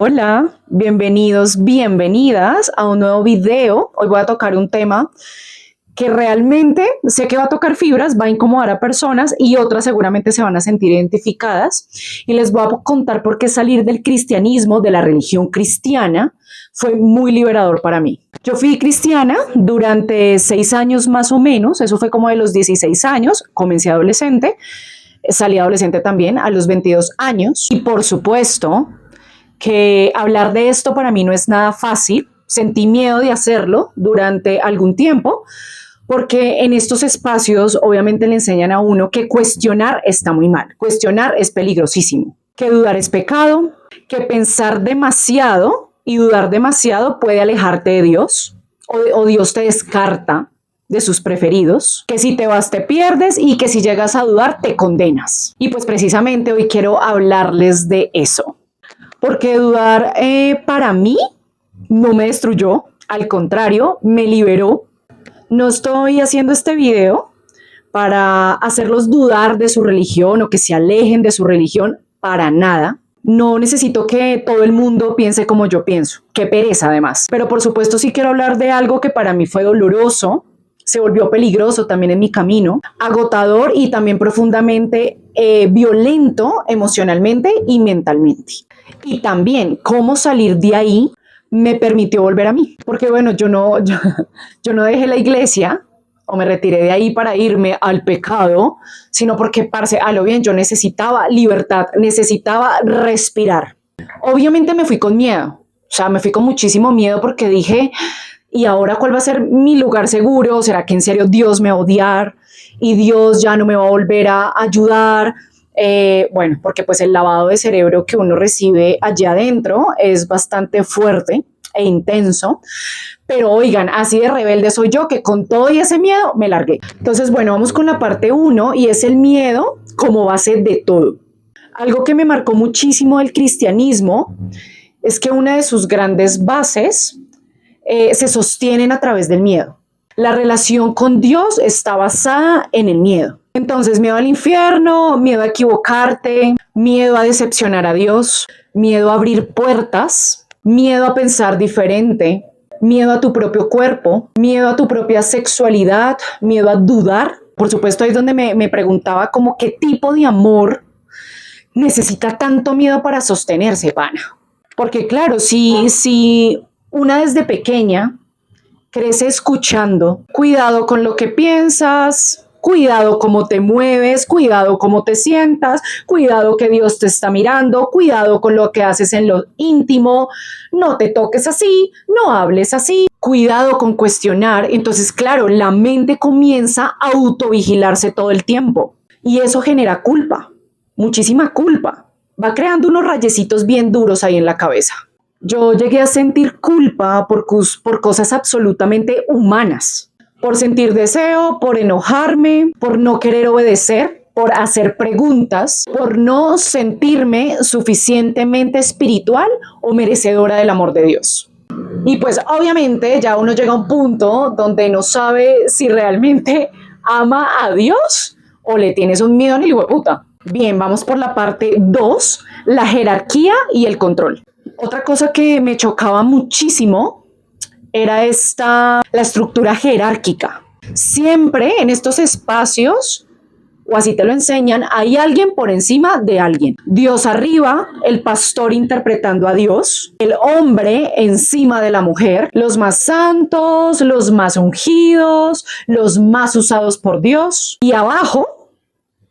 Hola, bienvenidos, bienvenidas a un nuevo video. Hoy voy a tocar un tema que realmente sé que va a tocar fibras, va a incomodar a personas y otras seguramente se van a sentir identificadas. Y les voy a contar por qué salir del cristianismo, de la religión cristiana, fue muy liberador para mí. Yo fui cristiana durante 6 años más o menos, eso fue como de los 16 años, comencé adolescente, salí adolescente también a los 22 años y por supuesto que hablar de esto para mí no es nada fácil. Sentí miedo de hacerlo durante algún tiempo, porque en estos espacios obviamente le enseñan a uno que cuestionar está muy mal, cuestionar es peligrosísimo, que dudar es pecado, que pensar demasiado y dudar demasiado puede alejarte de Dios, o Dios te descarta de sus preferidos, que si te vas te pierdes y que si llegas a dudar te condenas. Y pues precisamente hoy quiero hablarles de eso. Porque dudar para mí no me destruyó, al contrario, me liberó. No estoy haciendo este video para hacerlos dudar de su religión o que se alejen de su religión, para nada. No necesito que todo el mundo piense como yo pienso, qué pereza además. Pero por supuesto sí quiero hablar de algo que para mí fue doloroso, se volvió peligroso también en mi camino, agotador y también profundamente violento emocionalmente y mentalmente. Y también cómo salir de ahí me permitió volver a mí. Porque bueno, yo no dejé la iglesia o me retiré de ahí para irme al pecado, sino porque, parce, a lo bien, yo necesitaba libertad, necesitaba respirar. Obviamente me fui con miedo, o sea, me fui con muchísimo miedo porque dije, ¿y ahora cuál va a ser mi lugar seguro? ¿Será que en serio Dios me va a odiar y Dios ya no me va a volver a ayudar? Bueno, porque pues el lavado de cerebro que uno recibe allá adentro es bastante fuerte e intenso, pero oigan, así de rebelde soy yo que con todo y ese miedo me largué. Entonces, bueno, vamos con la parte 1 y es el miedo como base de todo. Algo que me marcó muchísimo del cristianismo es que una de sus grandes bases se sostienen a través del miedo. La relación con Dios está basada en el miedo. Entonces, miedo al infierno, miedo a equivocarte, miedo a decepcionar a Dios, miedo a abrir puertas, miedo a pensar diferente, miedo a tu propio cuerpo, miedo a tu propia sexualidad, miedo a dudar. Por supuesto, ahí es donde me preguntaba como qué tipo de amor necesita tanto miedo para sostenerse, pana. Porque claro, si una desde pequeña crece escuchando, cuidado con lo que piensas, cuidado cómo te mueves, cuidado cómo te sientas, cuidado que Dios te está mirando, cuidado con lo que haces en lo íntimo, no te toques así, no hables así, cuidado con cuestionar. Entonces, claro, la mente comienza a autovigilarse todo el tiempo y eso genera culpa, muchísima culpa. Va creando unos rayecitos bien duros ahí en la cabeza. Yo llegué a sentir culpa por cosas absolutamente humanas, por sentir deseo, por enojarme, por no querer obedecer, por hacer preguntas, por no sentirme suficientemente espiritual o merecedora del amor de Dios. Y pues obviamente ya uno llega a un punto donde no sabe si realmente ama a Dios o le tienes un miedo en el hijo de puta. Bien, vamos por la parte 2, la jerarquía y el control. Otra cosa que me chocaba muchísimo era la estructura jerárquica. Siempre en estos espacios, o así te lo enseñan, hay alguien por encima de alguien. Dios arriba, el pastor interpretando a Dios, el hombre encima de la mujer, los más santos, los más ungidos, los más usados por Dios, y abajo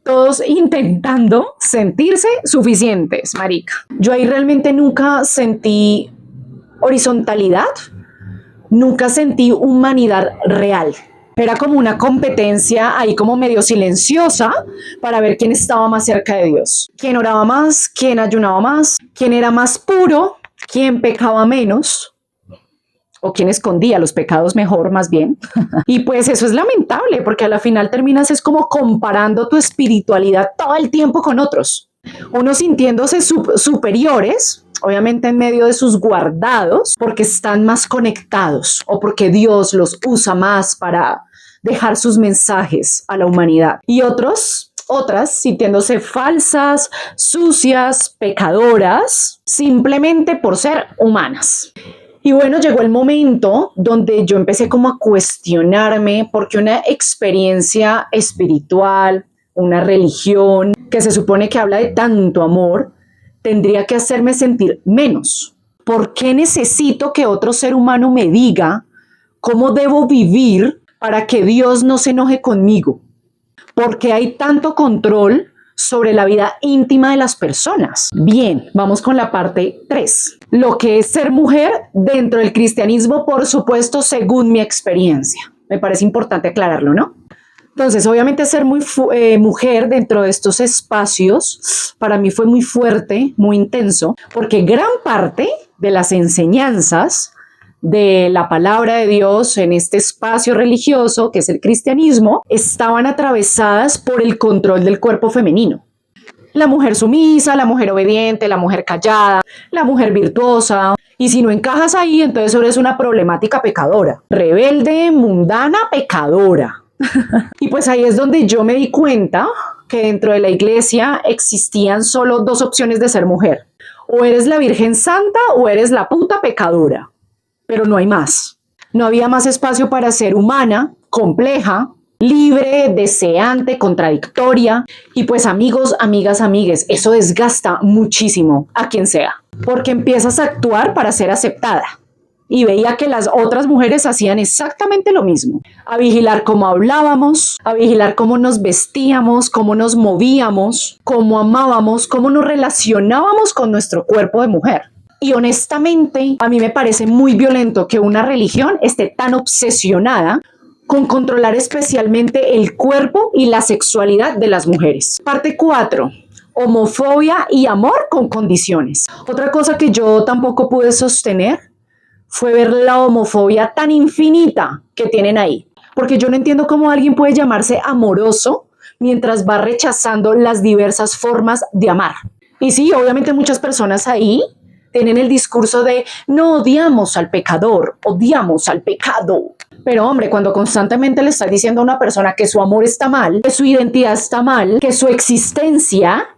todos intentando sentirse suficientes, marica. Yo ahí realmente nunca sentí horizontalidad, nunca sentí humanidad real. Era como una competencia ahí como medio silenciosa para ver quién estaba más cerca de Dios. Quién oraba más, quién ayunaba más, quién era más puro, quién pecaba menos, o quién escondía los pecados mejor, más bien. Y pues eso es lamentable, porque a la final terminas es como comparando tu espiritualidad todo el tiempo con otros. Unos sintiéndose superiores, obviamente en medio de sus guardados, porque están más conectados o porque Dios los usa más para dejar sus mensajes a la humanidad. Y otros otras sintiéndose falsas, sucias, pecadoras, simplemente por ser humanas. Y bueno, llegó el momento donde yo empecé como a cuestionarme porque una experiencia espiritual, una religión que se supone que habla de tanto amor, tendría que hacerme sentir menos. ¿Por qué necesito que otro ser humano me diga cómo debo vivir para que Dios no se enoje conmigo? ¿Por qué hay tanto control sobre la vida íntima de las personas? Bien, vamos con la parte 3. Lo que es ser mujer dentro del cristianismo, por supuesto, según mi experiencia. Me parece importante aclararlo, ¿no? Entonces, obviamente ser mujer dentro de estos espacios para mí fue muy fuerte, muy intenso, porque gran parte de las enseñanzas de la palabra de Dios en este espacio religioso que es el cristianismo estaban atravesadas por el control del cuerpo femenino. La mujer sumisa, la mujer obediente, la mujer callada, la mujer virtuosa. Y si no encajas ahí, entonces eres una problemática pecadora, rebelde, mundana, pecadora. Y pues ahí es donde yo me di cuenta que dentro de la iglesia existían solo dos opciones de ser mujer. O eres la Virgen Santa o eres la puta pecadora. Pero no hay más. No había más espacio para ser humana, compleja, libre, deseante, contradictoria. Y pues amigos, amigas, amigues, eso desgasta muchísimo a quien sea. Porque empiezas a actuar para ser aceptada. Y veía que las otras mujeres hacían exactamente lo mismo. A vigilar cómo hablábamos, a vigilar cómo nos vestíamos, cómo nos movíamos, cómo amábamos, cómo nos relacionábamos con nuestro cuerpo de mujer. Y honestamente, a mí me parece muy violento que una religión esté tan obsesionada con controlar especialmente el cuerpo y la sexualidad de las mujeres. Parte 4. Homofobia y amor con condiciones. Otra cosa que yo tampoco pude sostener fue ver la homofobia tan infinita que tienen ahí. Porque yo no entiendo cómo alguien puede llamarse amoroso mientras va rechazando las diversas formas de amar. Y sí, obviamente muchas personas ahí tienen el discurso de no odiamos al pecador, odiamos al pecado. Pero hombre, cuando constantemente le estás diciendo a una persona que su amor está mal, que su identidad está mal, que su existencia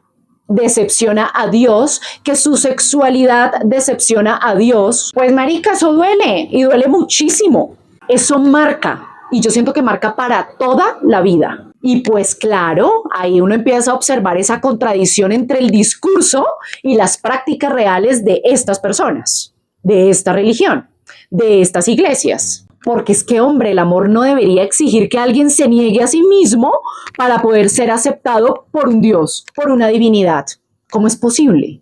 decepciona a Dios, que su sexualidad decepciona a Dios, pues marica, eso duele y duele muchísimo. Eso marca y yo siento que marca para toda la vida. Y pues claro, ahí uno empieza a observar esa contradicción entre el discurso y las prácticas reales de estas personas, de esta religión, de estas iglesias. Porque es que, hombre, el amor no debería exigir que alguien se niegue a sí mismo para poder ser aceptado por un Dios, por una divinidad. ¿Cómo es posible?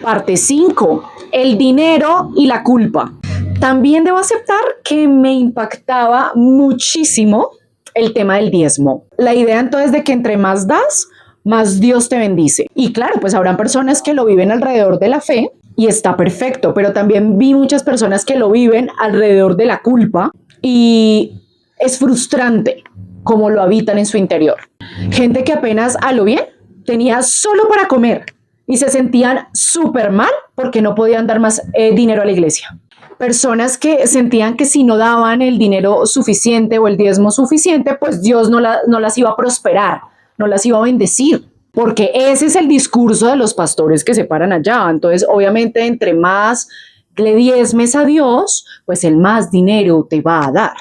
Parte 5. El dinero y la culpa. También debo aceptar que me impactaba muchísimo el tema del diezmo. La idea entonces de que entre más das, más Dios te bendice. Y claro, pues habrán personas que lo viven alrededor de la fe y está perfecto, pero también vi muchas personas que lo viven alrededor de la culpa y es frustrante cómo lo habitan en su interior. Gente que apenas a lo bien tenía solo para comer y se sentían súper mal porque no podían dar más dinero a la iglesia. Personas que sentían que si no daban el dinero suficiente o el diezmo suficiente, pues Dios no las iba a prosperar, no las iba a bendecir, porque ese es el discurso de los pastores que se paran allá. Entonces, obviamente, entre más le diezmes a Dios, pues el más dinero te va a dar.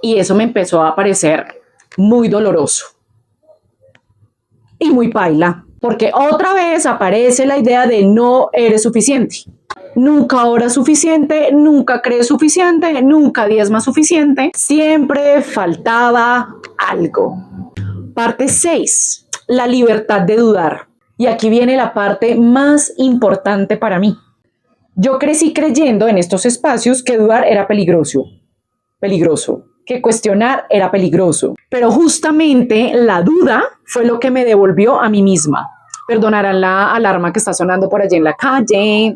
Y eso me empezó a parecer muy doloroso y muy paila, porque otra vez aparece la idea de no eres suficiente. Nunca oras suficiente, nunca crees suficiente, nunca diezmas suficiente. Siempre faltaba algo. Parte 6. La libertad de dudar. Y aquí viene la parte más importante para mí. Yo crecí creyendo en estos espacios que dudar era peligroso, que cuestionar era peligroso. Pero justamente la duda fue lo que me devolvió a mí misma. Perdonarán la alarma que está sonando por allí en la calle.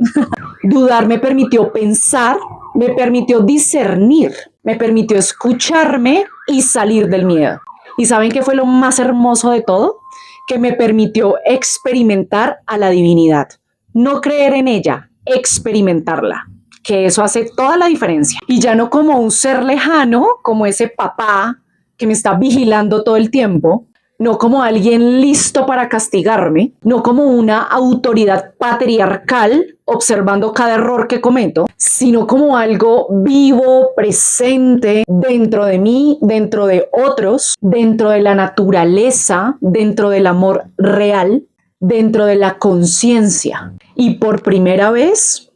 Dudar me permitió pensar, me permitió discernir, me permitió escucharme y salir del miedo. ¿Y saben qué fue lo más hermoso de todo? Que me permitió experimentar a la divinidad. No creer en ella, experimentarla. Que eso hace toda la diferencia. Y ya no como un ser lejano, como ese papá que me está vigilando todo el tiempo, no como alguien listo para castigarme, no como una autoridad patriarcal observando cada error que cometo, sino como algo vivo, presente dentro de mí, dentro de otros, dentro de la naturaleza, dentro del amor real, dentro de la conciencia. Y por primera vez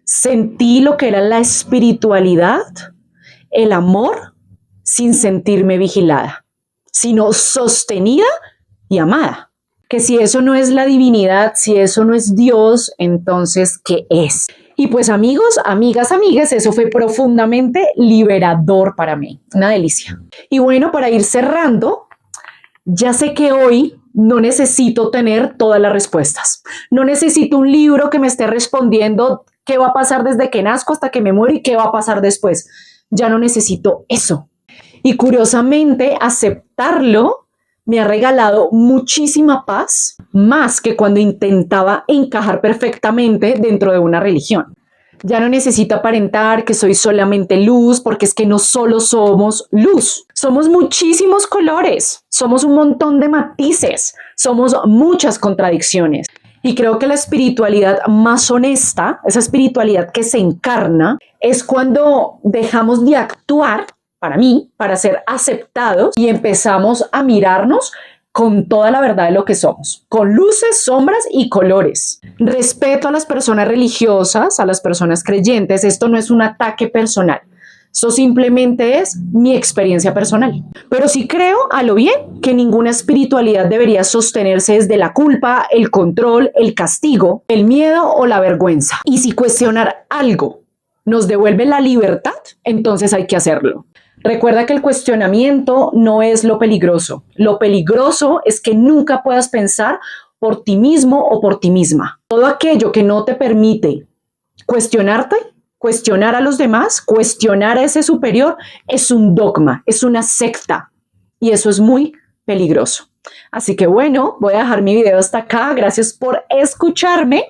sentí lo que era la espiritualidad, el amor, sin sentirme vigilada, sino sostenida y amada. Que si eso no es la divinidad, si eso no es Dios, entonces, ¿qué es? Y pues amigos, amigas, amigues, eso fue profundamente liberador para mí. Una delicia. Y bueno, para ir cerrando, ya sé que hoy no necesito tener todas las respuestas. No necesito un libro que me esté respondiendo qué va a pasar desde que nazco hasta que me muero y qué va a pasar después. Ya no necesito eso. Y curiosamente, aceptarlo me ha regalado muchísima paz, más que cuando intentaba encajar perfectamente dentro de una religión. Ya no necesito aparentar que soy solamente luz, porque es que no solo somos luz, somos muchísimos colores, somos un montón de matices, somos muchas contradicciones. Y creo que la espiritualidad más honesta, esa espiritualidad que se encarna, es cuando dejamos de actuar, para mí, para ser aceptados y empezamos a mirarnos con toda la verdad de lo que somos, con luces, sombras y colores. Respeto a las personas religiosas, a las personas creyentes. Esto no es un ataque personal. Esto simplemente es mi experiencia personal. Pero sí creo, a lo bien, que ninguna espiritualidad debería sostenerse desde la culpa, el control, el castigo, el miedo o la vergüenza. Y si cuestionar algo nos devuelve la libertad, entonces hay que hacerlo. Recuerda que el cuestionamiento no es lo peligroso. Lo peligroso es que nunca puedas pensar por ti mismo o por ti misma. Todo aquello que no te permite cuestionarte, cuestionar a los demás, cuestionar a ese superior, es un dogma, es una secta. Y eso es muy peligroso. Así que bueno, voy a dejar mi video hasta acá. Gracias por escucharme.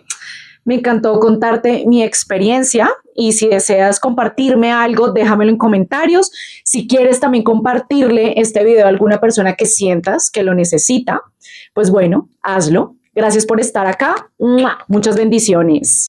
Me encantó contarte mi experiencia y si deseas compartirme algo, déjamelo en comentarios. Si quieres también compartirle este video a alguna persona que sientas que lo necesita, pues bueno, hazlo. Gracias por estar acá. Muchas bendiciones.